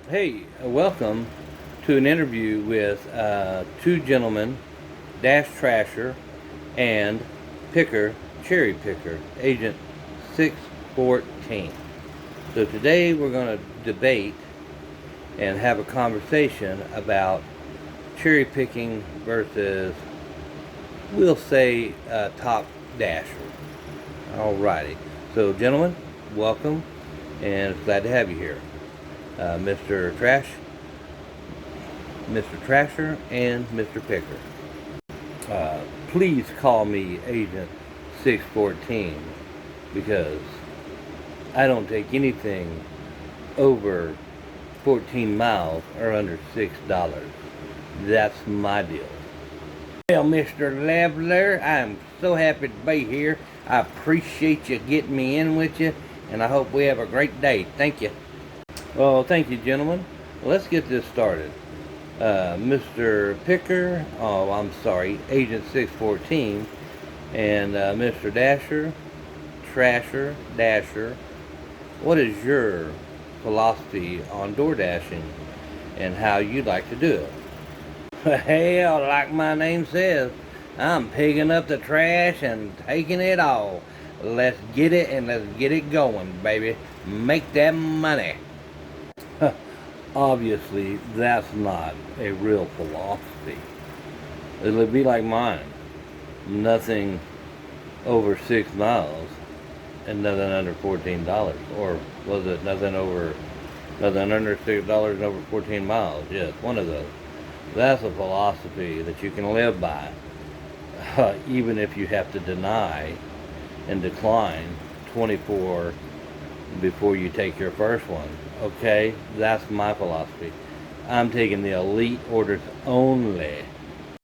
Hey, welcome to an interview with two gentlemen, Dash Trasher and Picker, Cherry Picker, Agent 614. So today we're going to debate and have a conversation about cherry picking versus, we'll say, top dasher. Alrighty. So, gentlemen, welcome, and it's glad to have you here. Mr. Trash, Mr. Trasher, and Mr. Picker. Please call me Agent 614 because I don't take anything over 14 miles or under $6. That's my deal. Well, Mr. Leveler, I'm so happy to be here. I appreciate you getting me in with you, and I hope we have a great day. Thank you. Well, thank you, gentlemen. Let's get this started. Mr. Picker, oh, I'm sorry, Agent 614, and Mr. Dasher, Trasher, Dasher, what is your philosophy on door dashing and how you'd like to do it? Hell, like my name says, I'm picking up the trash and taking it all. Let's get it and let's get it going, baby. Make that money. Obviously, that's not a real philosophy. It'll be like mine. Nothing over 6 miles and nothing under $14. Or was it nothing under $6 and over 14 miles? Yes, one of those. That's a philosophy that you can live by, even if you have to deny and decline 24 before you take your first one. Okay, that's my philosophy. I'm taking the elite orders only.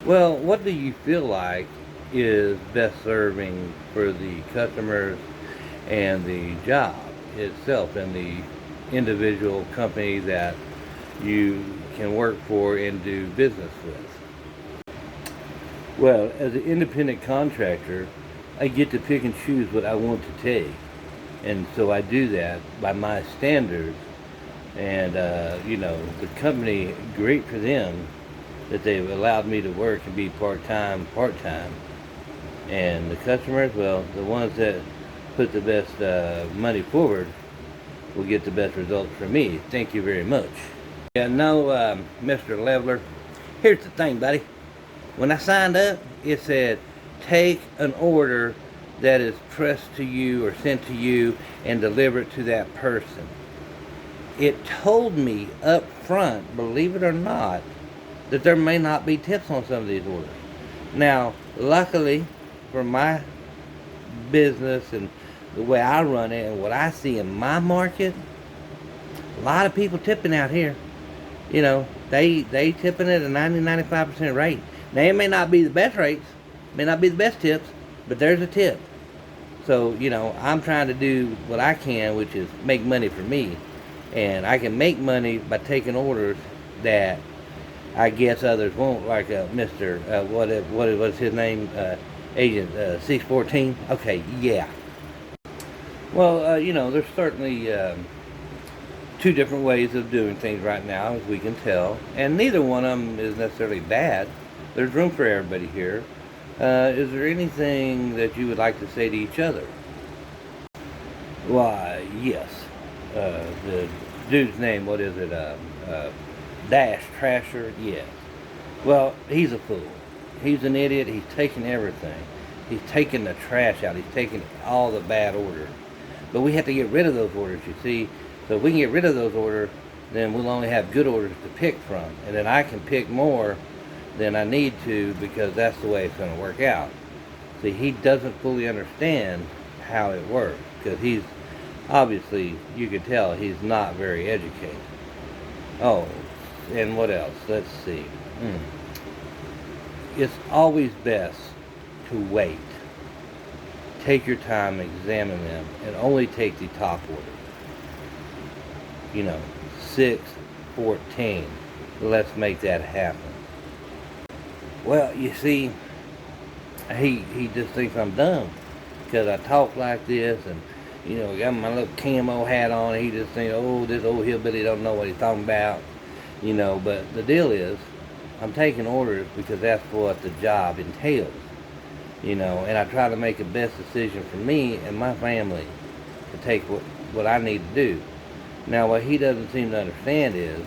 Well, what do you feel like is best serving for the customers and the job itself and the individual company that you can work for and do business with? Well, as an independent contractor, I get to pick and choose what I want to take. And so I do that by my standards. And, the company, great for them that they've allowed me to work and be part-time. And the customers, well, the ones that put the best money forward will get the best results from me. Thank you very much. Yeah, no, Mr. Leveler, here's the thing, buddy. When I signed up, it said, take an order that is pressed to you or sent to you and deliver it to that person. It told me up front, believe it or not, that there may not be tips on some of these orders. Now, luckily for my business and the way I run it and what I see in my market, a lot of people tipping out here. They tipping at a 90-95% rate. Now, it may not be the best rates, may not be the best tips, but there's a tip. So, I'm trying to do what I can, which is make money for me. And I can make money by taking orders that I guess others won't, like Mr. What's his name? Agent 614. Okay, yeah. Well, there's certainly two different ways of doing things right now, as we can tell. And neither one of them is necessarily bad. There's room for everybody here. Is there anything that you would like to say to each other? Why, yes. The dude's name, what is it? Dash Trasher? Yes. Well, he's a fool. He's an idiot. He's taking everything. He's taking the trash out. He's taking all the bad orders. But we have to get rid of those orders, you see. So if we can get rid of those orders, then we'll only have good orders to pick from. And then I can pick more than I need to because that's the way it's going to work out. See, he doesn't fully understand how it works because he's obviously, you can tell he's not very educated. Oh, and what else? Let's see. It's always best to wait. Take your time, examine them, and only take the top order. 614. Let's make that happen. Well, you see, he just thinks I'm dumb because I talk like this and You know, got my little camo hat on. He just thinks, oh, this old hillbilly don't know what he's talking about. You know, but the deal is, I'm taking orders because that's what the job entails. You know, and I try to make the best decision for me and my family to take what I need to do. Now, what he doesn't seem to understand is,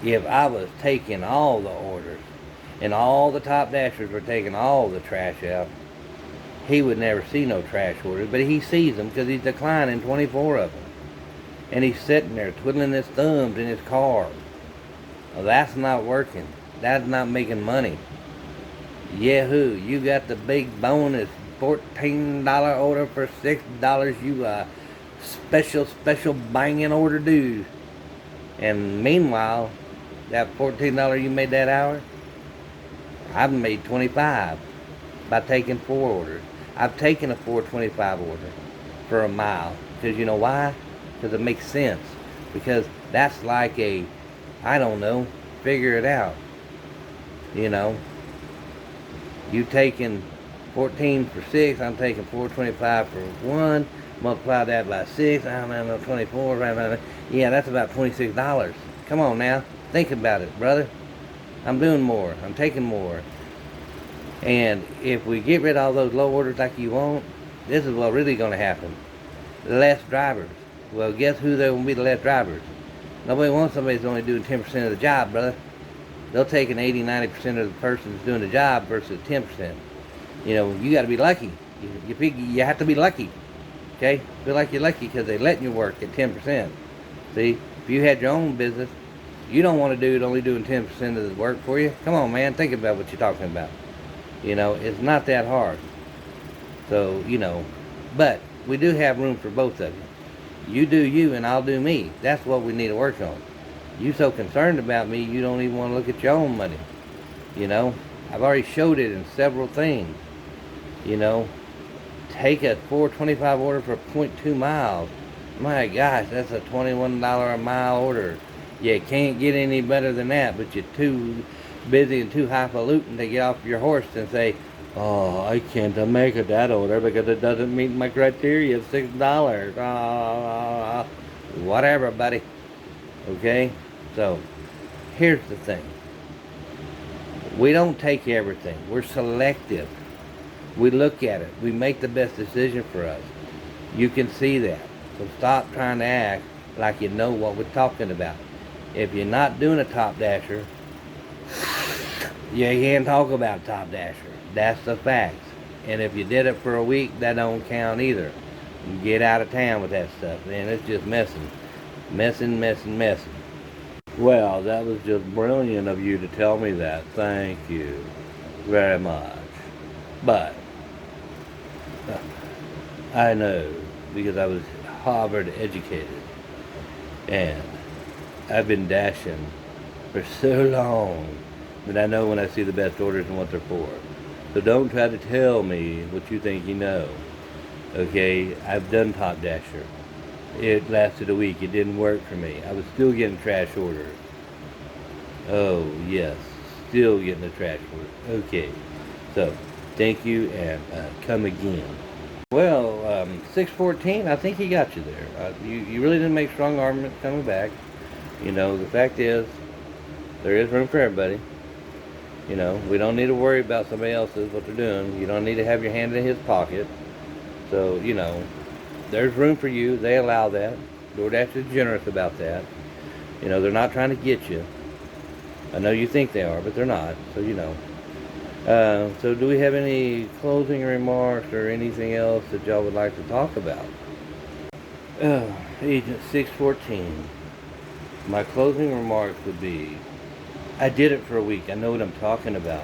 if I was taking all the orders and all the top dashers were taking all the trash out, he would never see no trash orders. But he sees them because he's declining 24 of them. And he's sitting there twiddling his thumbs in his car. Well, that's not working. That's not making money. Yahoo, you got the big bonus $14 order for $6. You special banging order dude. And meanwhile, that $14 you made that hour, I've made 25 by taking 4 orders. I've taken a 425 order for a mile. Because you know why? Because it makes sense. Because that's like I don't know, figure it out. You know, you taking 14 for 6, I'm taking 425 for 1, multiply that by 6, I don't know, 24, yeah, that's about $26. Come on now, think about it, brother. I'm doing more, I'm taking more. And if we get rid of all those low orders like you want, this is what's really going to happen. Less drivers. Well, guess who there will be the less drivers? Nobody wants somebody that's only doing 10% of the job, brother. They'll take an 80-90% of the person that's doing the job versus 10%. You know, you got to be lucky. You have to be lucky. Okay? Feel like you're lucky because they're letting you work at 10%. See, if you had your own business, you don't want to do it only doing 10% of the work for you. Come on, man. Think about what you're talking about. You know, it's not that hard. So, you know, but we do have room for both of you. You do you and I'll do me. That's what we need to work on. You so concerned about me, you don't even want to look at your own money. You know, I've already showed it in several things. You know, take a 425 order for 0.2 miles. My gosh, that's a $21 a mile order. You can't get any better than that, but you're too busy and too highfalutin to get off your horse and say, oh, I can't make that order because it doesn't meet my criteria of $6. Whatever, buddy. Okay? So, here's the thing. We don't take everything. We're selective. We look at it. We make the best decision for us. You can see that. So stop trying to act like you know what we're talking about. If you're not doing a top dasher, you can't talk about top dasher. That's the facts. And if you did it for a week, that don't count either. You get out of town with that stuff, man. It's just messing. Messing. Well, that was just brilliant of you to tell me that. Thank you very much. But I know because I was Harvard educated and I've been dashing for so long that I know when I see the best orders and what they're for. So don't try to tell me what you think you know. Okay, I've done Top Dasher. It lasted a week. It didn't work for me. I was still getting trash orders. Oh, yes. Still getting the trash order. Okay. So, thank you and come again. Well, 614, I think he got you there. You really didn't make strong arguments coming back. You know, the fact is, there is room for everybody. You know, we don't need to worry about somebody else's, what they're doing. You don't need to have your hand in his pocket. So, you know, there's room for you. They allow that. DoorDash is generous about that. You know, they're not trying to get you. I know you think they are, but they're not. So, you know. So do we have any closing remarks or anything else that y'all would like to talk about? Agent 614. My closing remarks would be, I did it for a week. I know what I'm talking about.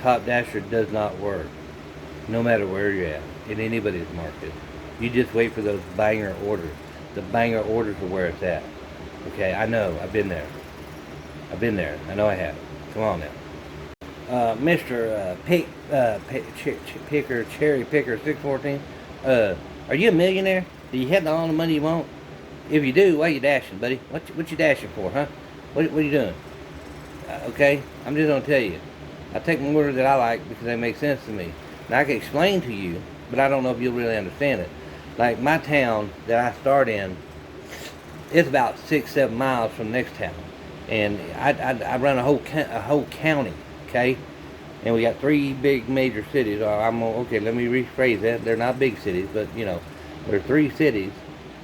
Top Dasher does not work, no matter where you're at, in anybody's market. You just wait for those banger orders. The banger orders are where it's at. Okay, I know. I've been there. I know I have. Come on now. Mr. Cherry Picker 614, are you a millionaire? Do you have all the money you want? If you do, why are you dashing, buddy? What you dashing for, huh? What are you doing? Okay, I'm just gonna tell you. I take my orders that I like because they make sense to me. Now I can explain to you, but I don't know if you'll really understand it. Like my town that I start in, it's about 6, 7 miles from the next town, and I run a whole county, okay? And we got 3 big major cities. Okay. Let me rephrase that. They're not big cities, but there are 3 cities.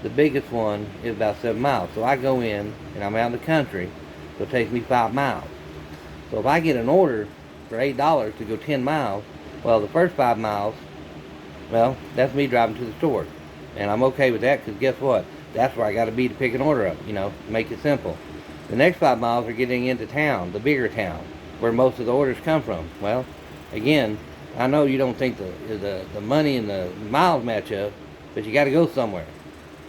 The biggest one is about 7 miles. So I go in and I'm out in the country, so it takes me 5 miles. So if I get an order for $8 to go 10 miles, well, the first 5 miles, well, that's me driving to the store. And I'm okay with that because guess what? That's where I got to be to pick an order up, make it simple. The next 5 miles are getting into town, the bigger town, where most of the orders come from. Well, again, I know you don't think the money and the miles match up, but you got to go somewhere.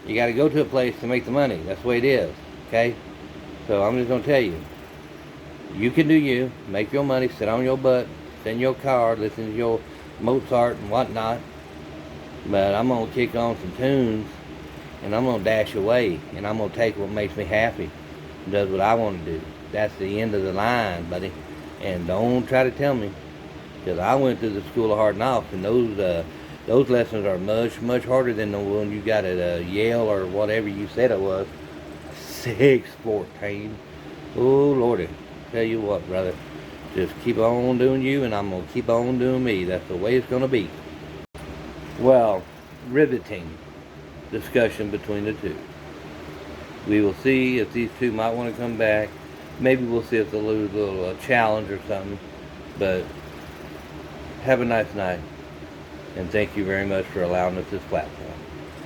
You got to go to a place to make the money. That's the way it is, okay? So I'm just going to tell you, you can do you, make your money, sit on your butt, sit in your car, listen to your Mozart and whatnot. But I'm going to kick on some tunes, and I'm going to dash away, and I'm going to take what makes me happy, and does what I want to do. That's the end of the line, buddy. And don't try to tell me, because I went through the school of hard knocks, and those lessons are much, much harder than the one you got at Yale or whatever you said it was. 614. Oh, Lordy. Tell you what, brother. Just keep on doing you, and I'm going to keep on doing me. That's the way it's going to be. Well, riveting discussion between the two. We will see if these two might want to come back. Maybe we'll see if they'll lose a little challenge or something. But have a nice night. And thank you very much for allowing us this platform.